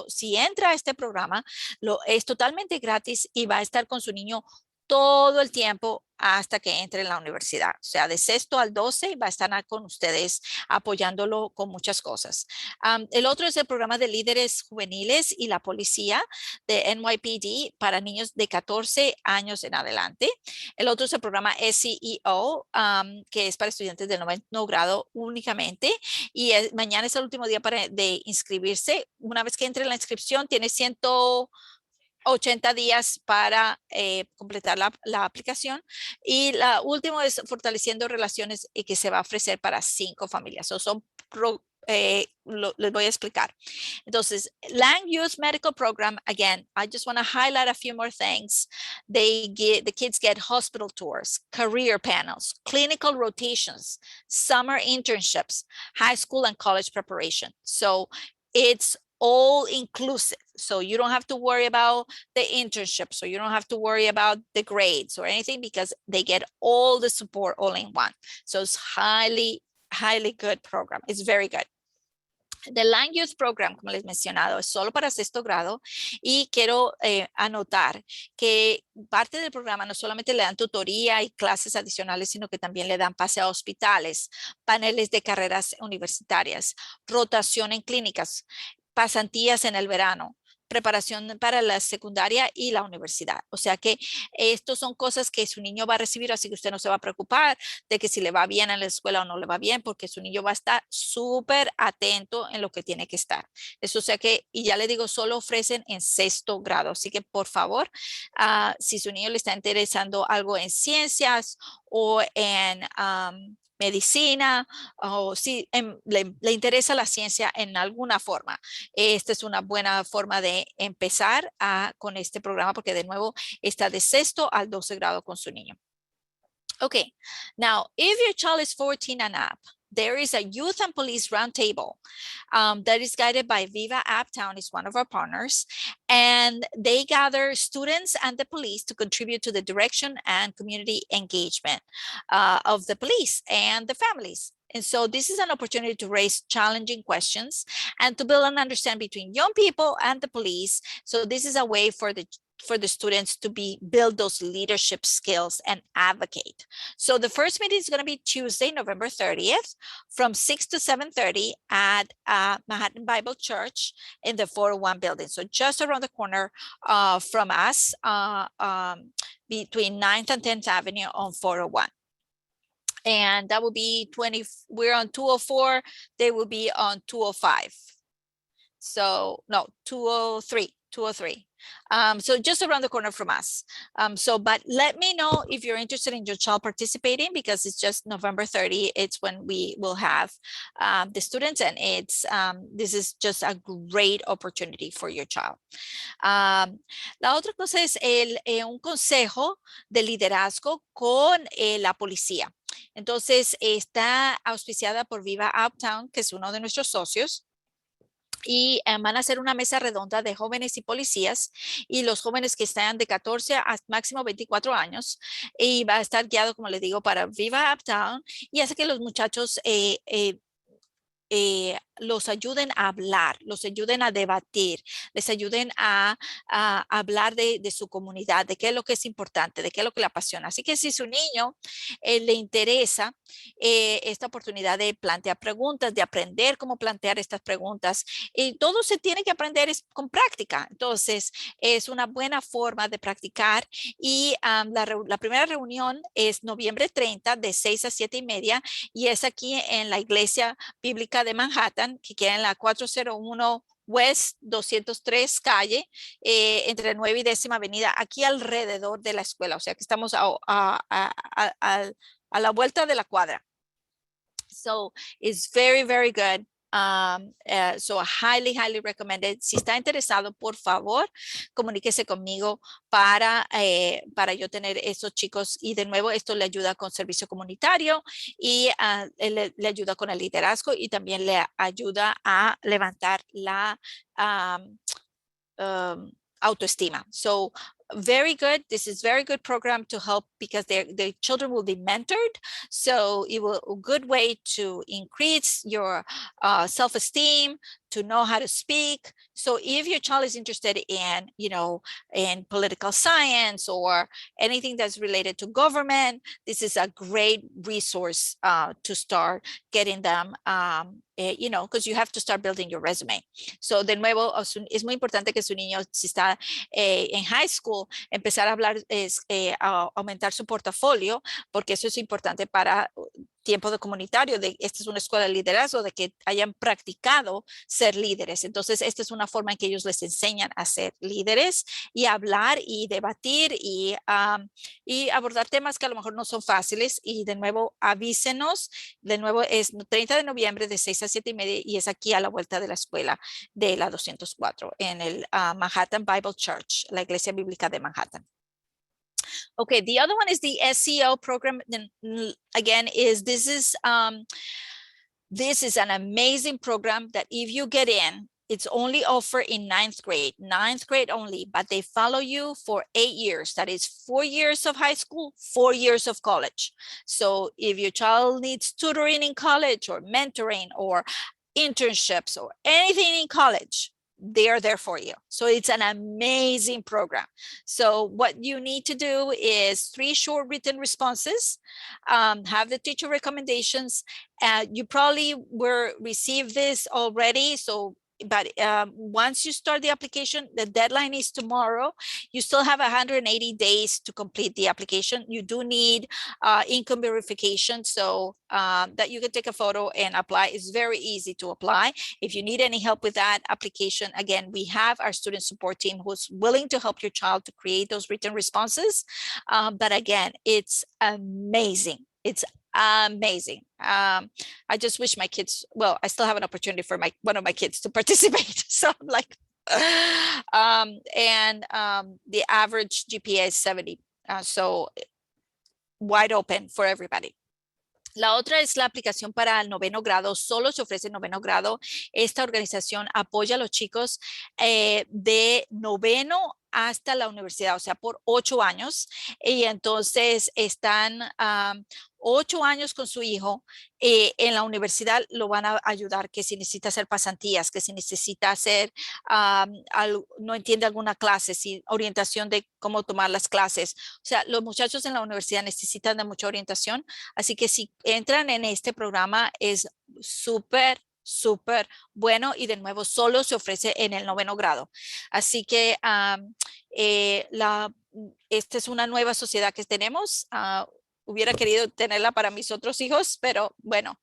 si entra a este programa, es totalmente gratis y va a estar con su niño todo el tiempo hasta que entre en la universidad. O sea, de 6º al 12 va a estar con ustedes apoyándolo con muchas cosas. El otro es el programa de líderes juveniles y la policía de NYPD para niños de 14 años en adelante. El otro es el programa SEO, que es para estudiantes de 9º grado únicamente. Y mañana es el último día de inscribirse. Una vez que entre en la inscripción, tiene 180 días para completar la aplicación. Y la última es fortaleciendo relaciones, y que se va a ofrecer para 5 familias. Les voy a explicar. Entonces, Lang Youth Medical Program, again, I just want to highlight a few more things. The kids get hospital tours, career panels, clinical rotations, summer internships, high school and college preparation. So it's all inclusive. So you don't have to worry about the internship. So you don't have to worry about the grades or anything, because they get all the support all in one. So it's highly, highly good program. It's very good. The Lang Youth Program, como les he mencionado, es solo para 6º grado, y quiero anotar que parte del programa no solamente le dan tutoría y clases adicionales, sino que también le dan pase a hospitales, paneles de carreras universitarias, rotación en clínicas, pasantías en el verano, preparación para la secundaria y la universidad. O sea que estos son cosas que su niño va a recibir, así que usted no se va a preocupar de que si le va bien en la escuela o no le va bien, porque su niño va a estar súper atento en lo que tiene que estar. Eso, o sea que, y ya le digo, solo ofrecen en 6º grado. Así que, por favor, si su niño le está interesando algo en ciencias o en medicina, o si le interesa la ciencia en alguna forma, esta es una buena forma de empezar con este programa, porque de nuevo está de 6º al 12 grado con su niño. Okay, now if your child is 14 and up, there is a Youth and Police Roundtable that is guided by Viva Apptown, is one of our partners, and they gather students and the police to contribute to the direction and community engagement of the police and the families. And so this is an opportunity to raise challenging questions and to build an understanding between young people and the police. So this is a way for the students to build those leadership skills and advocate. So the first meeting is going to be Tuesday, November 30th, from 6 to 7:30 at Manhattan Bible Church in the 401 building. So just around the corner from us, between 9th and 10th Avenue on 401. And that will be we're on 204, they will be on 205. So no, 203. So just around the corner from us. But let me know if you're interested in your child participating, because it's just November 30. It's when we will have the students, and this is just a great opportunity for your child. La otra cosa es un consejo de liderazgo con la policía. Entonces, está auspiciada por Viva Uptown, que es uno de nuestros socios. Y van a hacer una mesa redonda de jóvenes y policías, y los jóvenes que están de 14 a máximo 24 años, y va a estar guiado, como les digo, para Viva Uptown, y hace que los muchachos los ayuden a hablar, los ayuden a debatir, les ayuden a hablar de su comunidad, de qué es lo que es importante, de qué es lo que le apasiona. Así que si su niño le interesa esta oportunidad de plantear preguntas, de aprender cómo plantear estas preguntas, y todo se tiene que aprender con práctica. Entonces, es una buena forma de practicar, y la primera reunión es noviembre 30 de 6 a 7 y media, y es aquí en la Iglesia Bíblica de Manhattan, que queda en la 401 West 203 calle, entre 9 y 10ª avenida, aquí alrededor de la escuela. O sea que estamos a la vuelta de la cuadra. So it's very, very good. So I highly recommend it. Si está interesado, por favor, comuníquese conmigo para yo tener esos chicos. Y de nuevo, esto le ayuda con servicio comunitario, y le ayuda con el liderazgo, y también le ayuda a levantar la autoestima. So very good. This is very good program to help, because the children will be mentored. So it will a good way to increase your self-esteem, to know how to speak. So if your child is interested in, in political science or anything that's related to government, this is a great resource to start getting them, because you have to start building your resume. So de nuevo, es muy importante que su niño, si está en high school, empezar a hablar, a aumentar su portafolio, porque eso es importante para tiempo de comunitario, de esta es una escuela de liderazgo, de que hayan practicado ser líderes. Entonces, esta es una forma en que ellos les enseñan a ser líderes, y a hablar y debatir, y abordar temas que a lo mejor no son fáciles. Y de nuevo, avísenos. De nuevo, es 30 de noviembre de 6 a 7 y media, y es aquí a la vuelta de la escuela de la 204 en el Manhattan Bible Church, la Iglesia Bíblica de Manhattan. Okay, the other one is the SEO program. Then again, this is an amazing program that if you get in, it's only offered in 9th grade only, but they follow you for 8 years. That is 4 years of high school, 4 years of college. So if your child needs tutoring in college, or mentoring, or internships, or anything in college, they are there for you. So it's an amazing program. So what you need to do is 3 short written responses, have the teacher recommendations. You probably were received this already. But once you start the application, the deadline is tomorrow. You still have 180 days to complete the application. You do need income verification, so that you can take a photo and apply. It's very easy to apply. If you need any help with that application, again, we have our student support team who's willing to help your child to create those written responses. But again, it's amazing. It's amazing. I just wish my kids, well, I still have an opportunity for one of my kids to participate. So I'm like, the average GPA is 70. So wide open for everybody. La otra es la aplicación para el 9º grado. Solo se ofrece en 9º grado. Esta organización apoya a los chicos de 9º hasta la universidad, o sea, por 8 años. Y entonces están 8 años con su hijo. En la universidad lo van a ayudar, que si necesita hacer pasantías, que si necesita hacer, no entiende alguna clase, si orientación de cómo tomar las clases. O sea, los muchachos en la universidad necesitan de mucha orientación. Así que si entran en este programa, es súper bueno, y de nuevo solo se ofrece en el 9º grado. Así que esta es una nueva sociedad que tenemos. Hubiera querido tenerla para mis otros hijos, pero bueno,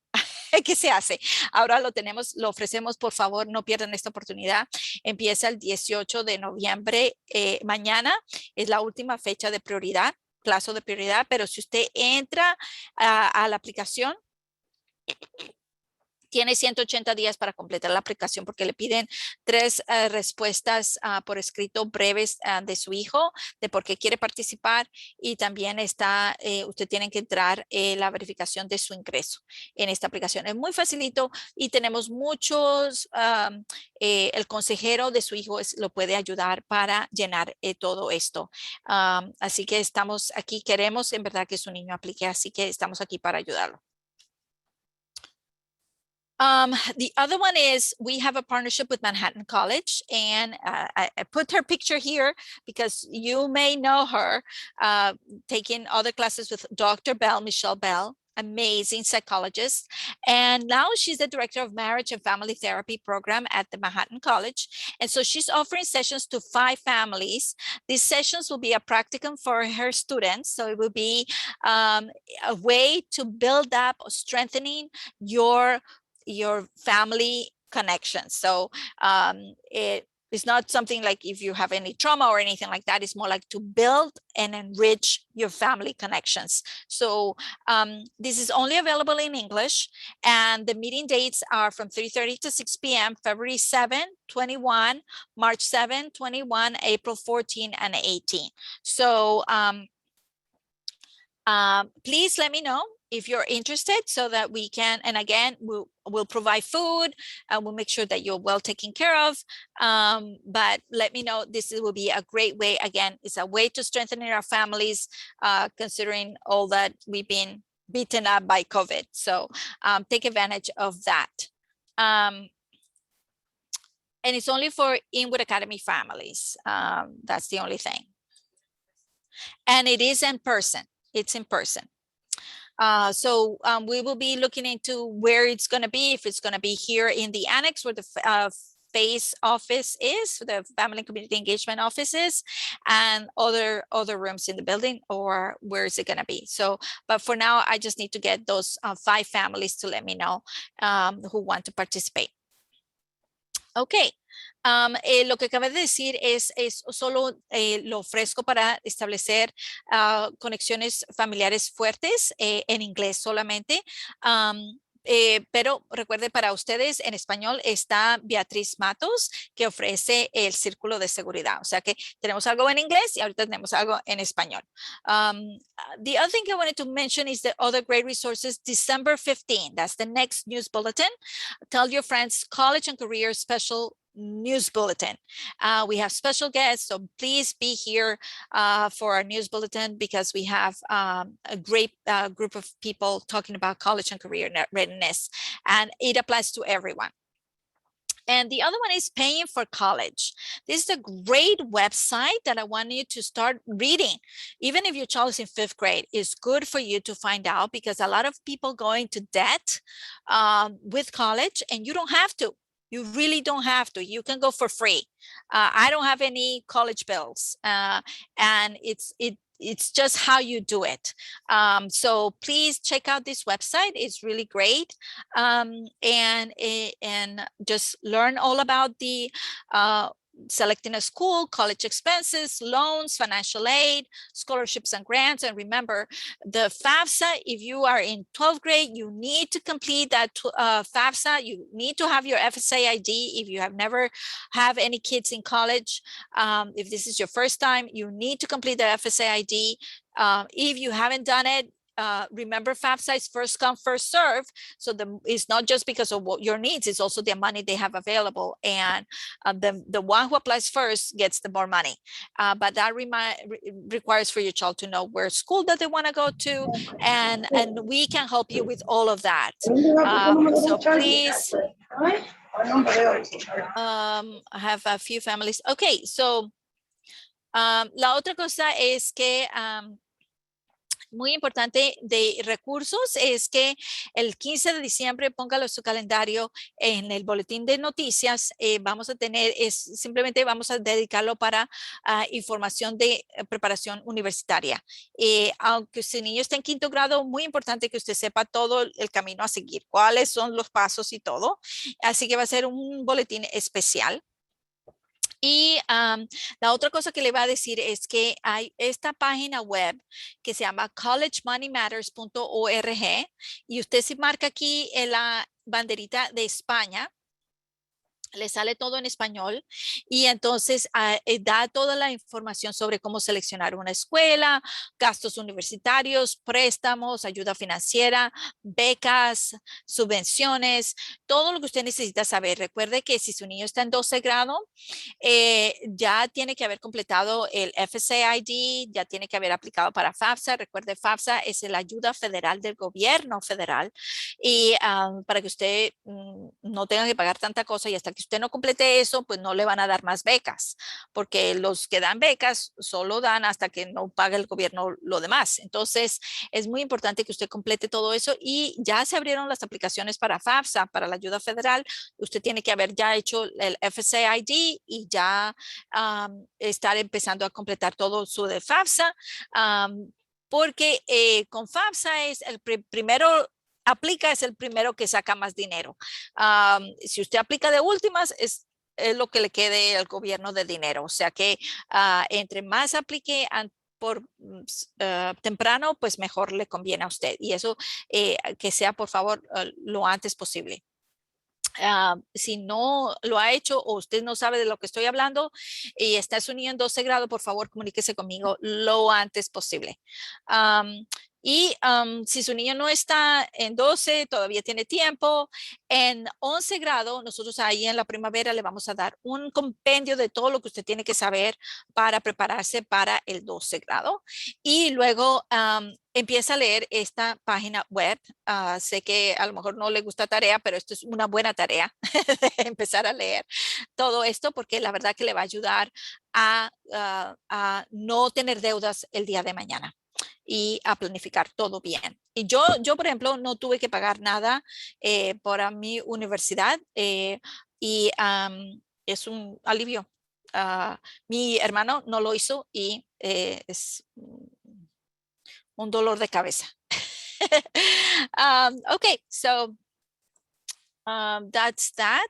¿Qué se hace? Ahora lo tenemos, lo ofrecemos, por favor, no pierdan esta oportunidad. Empieza el 18 de noviembre, mañana es la última fecha de prioridad, plazo de prioridad, pero si usted entra a la aplicación, tiene 180 días para completar la aplicación porque le piden 3 respuestas por escrito breves de su hijo, de por qué quiere participar, y también está, usted tiene que entrar la verificación de su ingreso en esta aplicación. Es muy facilito y tenemos muchos, el consejero de su hijo lo puede ayudar para llenar todo esto. Así que estamos aquí, queremos en verdad que su niño aplique, así que estamos aquí para ayudarlo. The other one is we have a partnership with Manhattan College, and I put her picture here because you may know her, taking other classes with Dr. Bell, Michelle Bell, amazing psychologist. And now she's the director of marriage and family therapy program at the Manhattan College. And so she's offering sessions to 5 families. These sessions will be a practicum for her students. So it will be a way to build up, strengthening your family connection. So it's not something like if you have any trauma or anything like that. It's more like to build and enrich your family connections. So this is only available in English, and the meeting dates are from 3:30 to 6 p.m. February 7, 21, March 7, 21, April 14 and 18. So please let me know if you're interested so that we can, and again, we'll provide food and we'll make sure that you're well taken care of. But let me know, this will be a great way. Again, it's a way to strengthen our families, considering all that we've been beaten up by COVID. So take advantage of that. And it's only for Inwood Academy families. That's the only thing. And it is in person. It's in person. So we will be looking into where it's going to be, if it's going to be here in the annex where the FACE office is, the Family and Community Engagement office is, and other rooms in the building, or where is it going to be? So, but for now, I just need to get those 5 families to let me know who want to participate. Okay. Lo que acabé de decir es solo lo ofrezco para establecer conexiones familiares fuertes en inglés solamente. Pero recuerde, para ustedes en español está Beatriz Matos, que ofrece el círculo de seguridad. O sea que tenemos algo en inglés y ahorita tenemos algo en español. The other thing I wanted to mention is the other great resources. December 15, that's the next news bulletin. Tell your friends, College and Career Special News Bulletin. We have special guests, so please be here for our news bulletin, because we have a great group of people talking about college and career readiness, and it applies to everyone. And the other one is Paying for College. This is a great website that I want you to start reading. Even if your child is in 5th grade, it's good for you to find out, because a lot of people go into debt with college, and you don't have to. You really don't have to. You can go for free. I don't have any college bills, and it's just how you do it. So please check out this website. It's really great, and just learn all about the selecting a school, college expenses, loans, financial aid, scholarships and grants. And remember, the FAFSA, if you are in 12th grade, you need to complete that FAFSA. You need to have your FSA ID. If you have never have any kids in college, if this is your first time, you need to complete the FSA ID. If you haven't done it, remember, FAFSA is first come, first serve. So it's not just because of what your needs, it's also the money they have available. And the one who applies first gets the more money. But that requires for your child to know where school that they want to go to. And we can help you with all of that. So please, I have a few families. Okay, so la otra cosa es que muy importante de recursos es que el 15 de diciembre póngalo en su calendario en el boletín de noticias. Vamos a tener, simplemente vamos a dedicarlo para información de preparación universitaria. Aunque su niño esté en quinto grado, muy importante que usted sepa todo el camino a seguir, cuáles son los pasos y todo. Así que va a ser un boletín especial. Y la otra cosa que le va a decir es que hay esta página web que se llama collegemoneymatters.org y usted se marca aquí en la banderita de España, le sale todo en español y entonces da toda la información sobre cómo seleccionar una escuela, gastos universitarios, préstamos, ayuda financiera, becas, subvenciones, todo lo que usted necesita saber. Recuerde que si su niño está en 12 grado, ya tiene que haber completado el FSAID, ya tiene que haber aplicado para FAFSA. Recuerde, FAFSA es la ayuda federal del gobierno federal y para que usted no tenga que pagar tanta cosa y hasta que usted no complete eso, pues no le van a dar más becas, porque los que dan becas solo dan hasta que no pague el gobierno lo demás. Entonces, es muy importante que usted complete todo eso y ya se abrieron las aplicaciones para FAFSA, para la ayuda federal. Usted tiene que haber ya hecho el FSAID y ya estar empezando a completar todo su de FAFSA, porque con FAFSA es el primero aplica es el primero que saca más dinero. Si usted aplica de últimas, es lo que le quede al gobierno de dinero. O sea que entre más aplique por temprano, pues mejor le conviene a usted. Y eso que sea, por favor, lo antes posible. Si no lo ha hecho o usted no sabe de lo que estoy hablando y está su niño en 12 grado, por favor, comuníquese conmigo lo antes posible. Y si su niño no está en 12, todavía tiene tiempo. En 11 grado, nosotros ahí en la primavera le vamos a dar un compendio de todo lo que usted tiene que saber para prepararse para el 12 grado. Y luego empieza a leer esta página web. Sé que a lo mejor no le gusta tarea, pero esto es una buena tarea de empezar a leer todo esto porque la verdad que le va a ayudar a no tener deudas el día de mañana y a planificar todo bien. Y yo por ejemplo, no tuve que pagar nada para mi universidad y es un alivio. Mi hermano no lo hizo y es un dolor de cabeza. Okay, so that's that.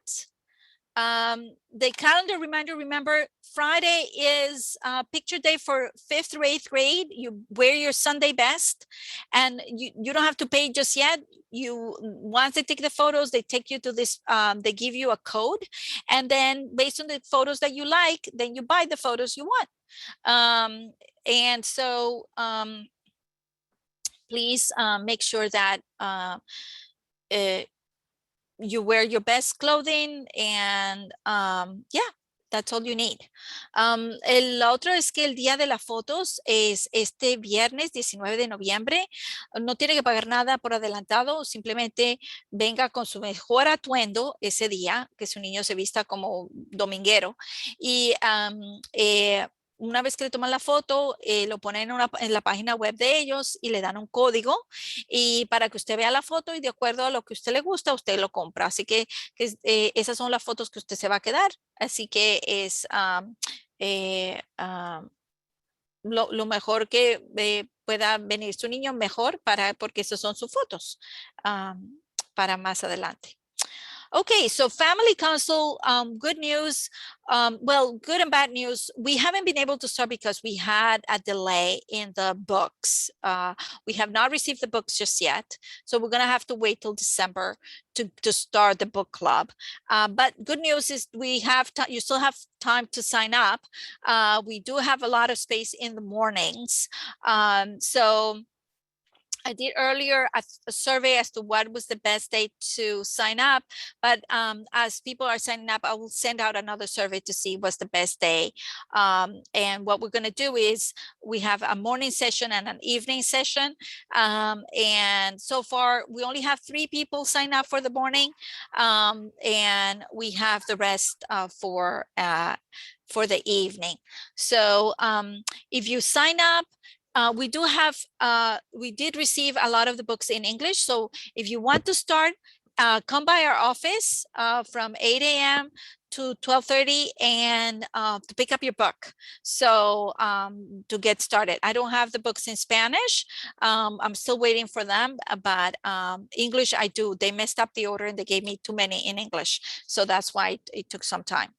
The calendar reminder, remember Friday is picture day for 5th through 8th grade. You wear your Sunday best and you don't have to pay just yet. Once they take the photos, they take you to this, they give you a code. And then based on the photos that you like, then you buy the photos you want. And so please make sure that you wear your best clothing and yeah, that's all you need. El otro es que el día de las fotos es este viernes 19 de noviembre. No tiene que pagar nada por adelantado, simplemente venga con su mejor atuendo ese día, que su niño se vista como dominguero y una vez que le toman la foto, lo ponen en la página web de ellos y le dan un código y para que usted vea la foto y de acuerdo a lo que a usted le gusta, usted lo compra. Así que esas son las fotos que usted se va a quedar. Así que es lo mejor que pueda venir su niño mejor porque esas son sus fotos para más adelante. Okay, so Family Council, good news. Well, good and bad news. We haven't been able to start because we had a delay in the books. We have not received the books just yet. So we're going to have to wait till December to start the book club. But good news is you still have time to sign up. We do have a lot of space in the mornings. So I did earlier a survey as to what was the best day to sign up, but as people are signing up, I will send out another survey to see what's the best day. And what we're going to do is we have a morning session and an evening session. And so far, we only have 3 people sign up for the morning, and we have the rest for the evening. So if you sign up, we do have, we did receive a lot of the books in English. So if you want to start, come by our office from 8 a.m. to 12:30 and to pick up your book. So to get started, I don't have the books in Spanish. I'm still waiting for them, but English I do. They messed up the order and they gave me too many in English. So that's why it took some time.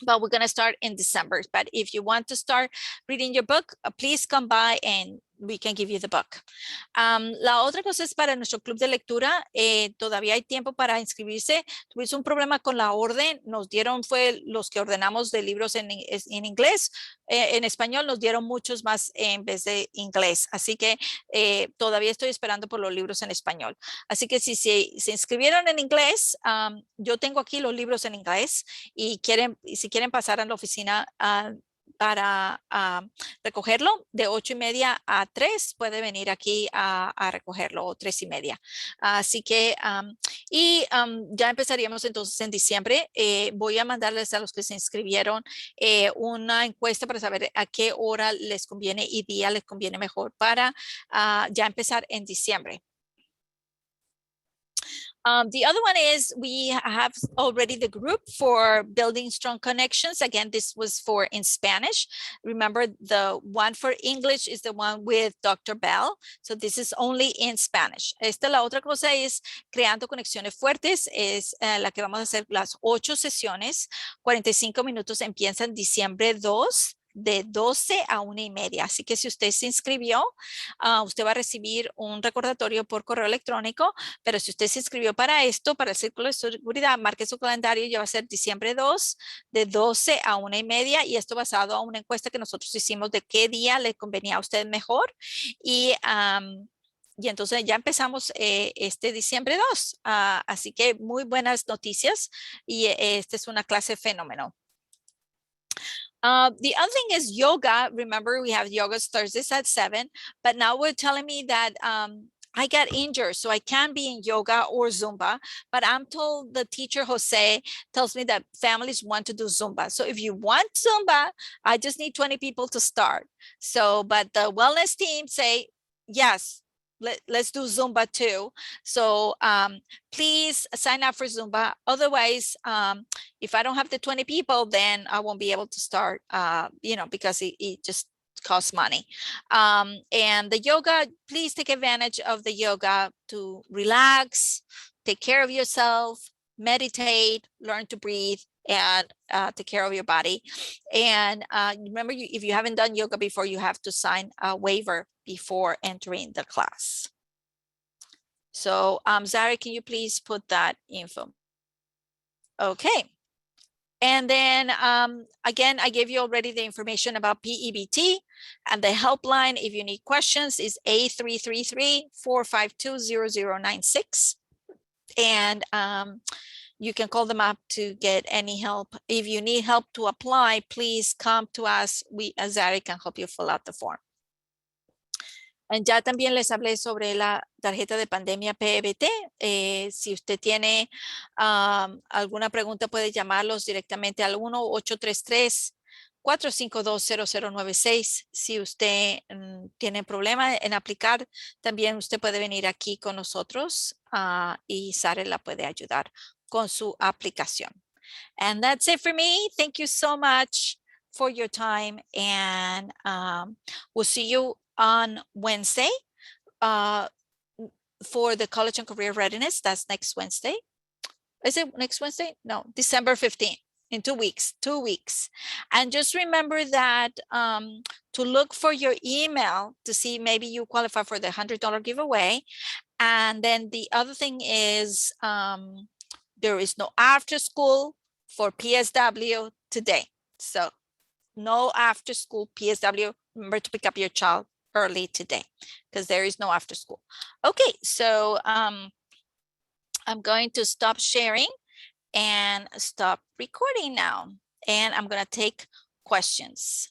But we're going to start in December. But if you want to start reading your book, please come by and we can give you the book. La otra cosa es para nuestro club de lectura. Todavía hay tiempo para inscribirse. Tuvimos un problema con la orden. Nos dieron, fue los que ordenamos de libros en inglés. En español nos dieron muchos más en vez de inglés. Así que todavía estoy esperando por los libros en español. Así que si se inscribieron en inglés, yo tengo aquí los libros en inglés y si quieren pasar a la oficina para recogerlo de 8:30 a 3, puede venir aquí a recogerlo, o 3:30. Así que, ya empezaríamos entonces en diciembre. Voy a mandarles a los que se inscribieron una encuesta para saber a qué hora les conviene y día les conviene mejor para ya empezar en diciembre. The other one is we have already the group for building strong connections. Again, this was for in Spanish. Remember, the one for English is the one with Dr. Bell. So this is only in Spanish. La otra cosa es creando conexiones fuertes. Es la que vamos a hacer las 8 sesiones. 45 minutos empiezan diciembre 2. De 12 a 1:30. Así que si usted se inscribió, usted va a recibir un recordatorio por correo electrónico, pero si usted se inscribió para esto, para el círculo de seguridad, marque su calendario, ya va a ser diciembre 2, de 12 a 1:30, y esto basado a una encuesta que nosotros hicimos de qué día le convenía a usted mejor. Y entonces ya empezamos este diciembre 2. Así que muy buenas noticias y esta es una clase fenómeno. The other thing is yoga. Remember, we have yogas Thursdays at 7, but now we're telling me that I got injured, so I can't be in yoga or Zumba, but I'm told the teacher, Jose, tells me that families want to do Zumba. So if you want Zumba, I just need 20 people to start. So, but the wellness team say, yes, let's do Zumba too. So please sign up for Zumba. Otherwise, if I don't have the 20 people, then I won't be able to start, because it just costs money. And the yoga, please take advantage of the yoga to relax, take care of yourself, meditate, learn to breathe, and take care of your body. And remember, if you haven't done yoga before, you have to sign a waiver before entering the class. So Zara, can you please put that info? Okay. And then again, I gave you already the information about PEBT, and the helpline, if you need questions, is A333-452-0096. And you can call them up to get any help. If you need help to apply, please come to us. We, Zari, can help you fill out the form. Ya también les hablé sobre la tarjeta de pandemia PEBT. Si usted tiene alguna pregunta, puede llamarlos directamente al 1-833-452-0096. Si usted tiene problema en aplicar, también usted puede venir aquí con nosotros y Sara la puede ayudar con su aplicación. And that's it for me. Thank you so much for your time, and we'll see you on Wednesday for the College and Career Readiness. That's next Wednesday. Is it next Wednesday? No, December 15th, in 2 weeks, 2 weeks. And just remember that to look for your email to see maybe you qualify for the $100 giveaway. And then the other thing is there is no after school for PSW today. So no after school PSW. Remember to pick up your child early today because there is no after school. Okay, so I'm going to stop sharing and stop recording now, and I'm going to take questions.